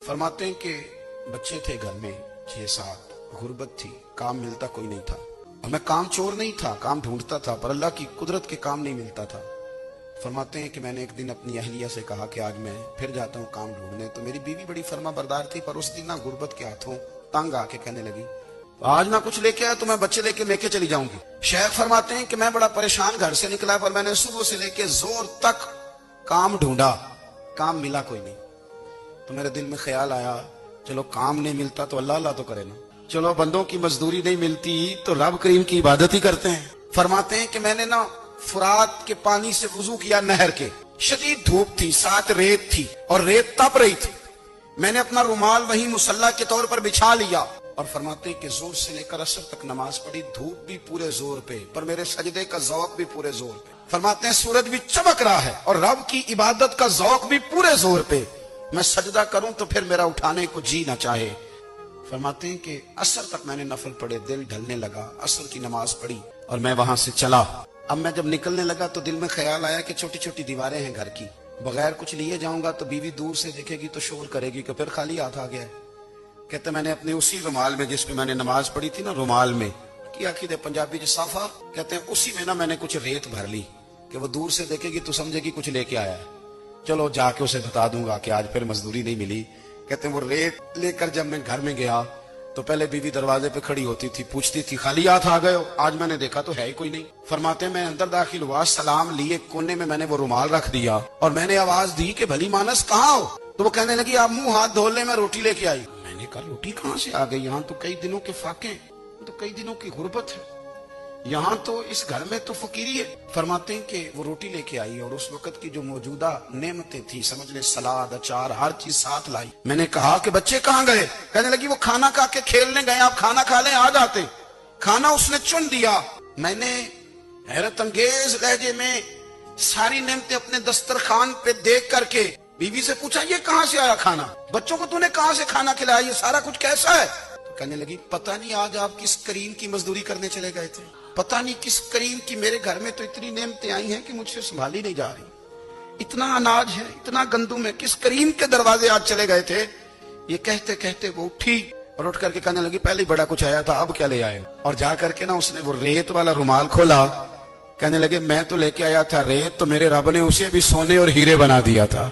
फरमाते हैं कि बच्चे थे घर में 6-7, गुर्बत थी, काम मिलता कोई नहीं था। और मैं काम चोर नहीं था, काम ढूंढता था, पर अल्लाह की कुदरत के काम नहीं मिलता था। फरमाते हैं कि मैंने एक दिन अपनी अहलिया से कहा कि आज मैं फिर जाता हूँ काम ढूंढने। तो मेरी बीवी बड़ी फर्मा बरदार थी, पर उस दिन ना गुर्बत के हाथों तंग आके कहने लगी आज ना कुछ लेके आया तो मैं बच्चे लेके चली जाऊंगी। शेख फरमाते हैं कि मैं बड़ा परेशान घर से निकला, पर मैंने सुबह से लेके जोर तक काम ढूंढा, काम मिला कोई नहीं। तो मेरे दिल में ख्याल आया चलो काम नहीं मिलता तो अल्लाह अल्लाह तो करे ना, चलो बंदों की मजदूरी नहीं मिलती तो रब करीम की इबादत ही करते हैं। फरमाते हैं कि मैंने ना फुरात के पानी से वुजू किया, नहर के, शदीद धूप थी, साथ रेत थी और रेत तप रही थी। मैंने अपना रुमाल वहीं मुसल्ला के तौर पर बिछा लिया और फरमाते हैं कि जोर से लेकर असर तक नमाज पढ़ी, धूप भी पूरे जोर पे, पर मेरे सजदे का ज़ौक़ भी पूरे जोर पे। फरमाते हैं सूरज भी चमक रहा है और रब की इबादत का ज़ौक़ भी पूरे जोर पे। मैं सजदा करूं तो फिर मेरा उठाने को जी ना चाहे। फरमाते हैं कि असर तक मैंने नफल पढ़े, दिल ढलने लगा, असर की नमाज पढ़ी और मैं वहां से चला। अब मैं जब निकलने लगा तो दिल में ख्याल आया कि छोटी छोटी दीवारें हैं घर की, बगैर कुछ लिए जाऊंगा तो बीवी दूर से देखेगी तो शोर करेगी कि फिर खाली हाथ आ गया है। कहते मैंने अपने उसी रुमाल में जिसपे मैंने नमाज पढ़ी थी ना, रुमाल में किया कि पंजाबी साफा कहते हैं, उसी में ना मैंने कुछ रेत भर ली कि वो दूर से देखेगी तो समझेगी कुछ लेके आया है, चलो जाके उसे बता दूंगा कि आज फिर मजदूरी नहीं मिली। कहते हैं वो रेत लेकर जब मैं घर में गया तो पहले बीवी दरवाजे पे खड़ी होती थी, पूछती थी खाली हाथ आ गए हो? आज मैंने देखा तो है ही कोई नहीं। फरमाते हैं मैं अंदर दाखिल हुआ, सलाम लिए, कोने में मैंने वो रुमाल रख दिया और मैंने आवाज दी कि भली मानस कहाँ हो? तो वो कहने लगी आप मुंह हाथ धो ले, मैं रोटी लेके आई। मैंने कहा रोटी कहाँ से आ गई? यहाँ तो कई दिनों के फाके, तो कई दिनों की गुर्बत है, यहाँ तो इस घर में तो फकीरी है। फरमाते हैं कि वो रोटी लेके आई और उस वक्त की जो मौजूदा नेमतें थी, समझ ले सलाद, अचार, हर चीज साथ लाई। मैंने कहा कि बच्चे कहाँ गए? कहने लगी वो खाना खा के खेलने गए, आप खाना खा लें आ जाते। खाना उसने चुन दिया। मैंने हैरत अंगेज लहजे में सारी नेमतें अपने दस्तरखान पे देख करके बीवी से पूछा ये कहाँ से आया खाना? बच्चों को तूने कहाँ से खाना खिलाया? ये सारा कुछ कैसा है? तो कहने लगी पता नहीं आज आप किस करीम की मजदूरी करने चले गए थे, पता नहीं किस करीम की, मेरे घर में तो इतनी नेमतें आई हैं कि मुझसे संभाली नहीं जा रही, इतना अनाज है, इतना गंदुम है, किस करीम के दरवाजे आज चले गए थे? ये कहते कहते वो उठी और उठ करके कहने लगी पहले ही बड़ा कुछ आया था, अब क्या ले आए? और जा करके ना उसने वो रेत वाला रुमाल खोला। कहने लगे मैं तो लेके आया था रेत, तो मेरे रब ने उसे भी सोने और हीरे बना दिया था।